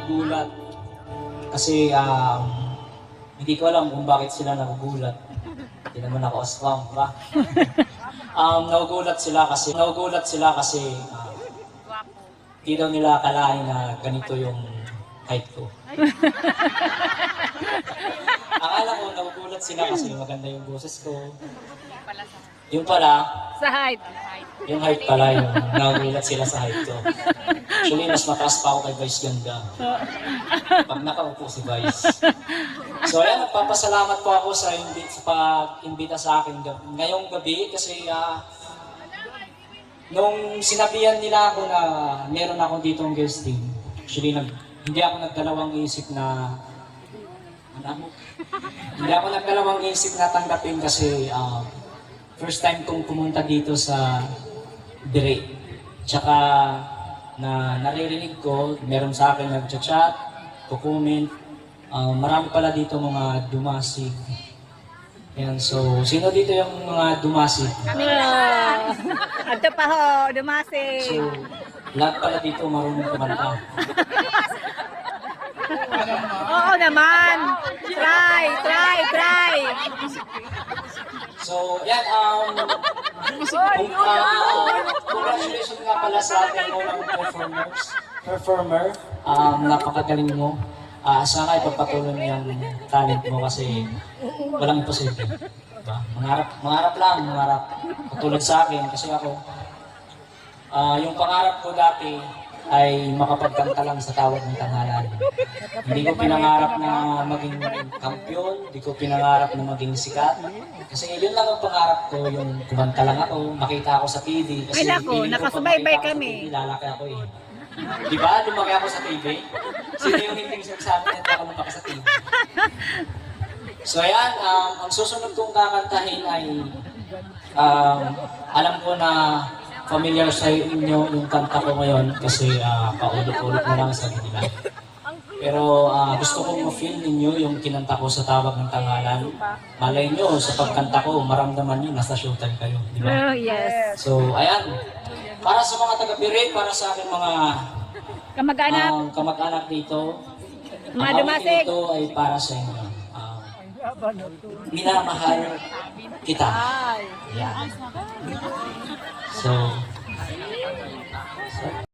nagugulat. Kasi hindi ko alam kung bakit sila nagugulat. Hindi naman ako aswang, ba? Nagugulat sila kasi hindi daw nila akalain na ganito yung height ko. Akala ko nagugulat sila kasi maganda yung boses ko. Yung pala, Sa height. yung height pala yung nagugulat sila sa height ko. Actually, mas mataas pa ako kay Vice Ganda. Pag nakaupo si Vice. So ayan, nagpapasalamat po ako sa pag-imbita sa akin ngayong gabi kasi nung sinabihan nila ako na meron ako ditong guesting, actually hindi ako nagdalawang isip na tanggapin kasi first time kong pumunta dito sa Dire. Tsaka na naririnig ko, meron sa akin nag-chat, kukomment. Marami pala dito mga dumasig. Yan, so sino dito yung mga dumasig? Ito pa ho, dumasi. So, lahat pala dito marunong kumanta. Oo naman. Try. So, yan, congratulations nga pala sa ating unang performer. Napakagaling mo. Sana ipagpatuloy mo yung talent mo kasi walang imposible. Diba? Mangarap lang. Katulad sa akin kasi ako, yung pangarap ko dati ay makapagkanta lang sa tawag ng tanghalan. Hindi ko pinangarap na maging kampiyon, hindi ko pinangarap na maging sikat. Kasi yun lang ang pangarap ko, yung kumanta lang ako, makita ako sa TV. Kasi Ay naku, nakasubaybay kami. Lalaki ako eh. Di ba? Lumaki ako sa TV. Sino yung hindi nagsasabi na ako lumaki sa TV? So ayan, ang susunod kong kakantahin ay alam ko na familiar sa inyo yung kanta ko ngayon kasi paulit-ulit na lang sa nila. Pero gusto kong ma-feel ninyo yung kinanta ko sa tawag ng tanghalan. Malay nyo, sa pagkanta ko, maramdaman nyo, nasa showtime kayo. Di ba? Oh, yes. So, ayan. Para sa mga taga-Pirit, para sa akin mga kamag-anak dito, Mga ang dumasig. awitin ito ay para sa inyo. Minamahal kita. Yan. So,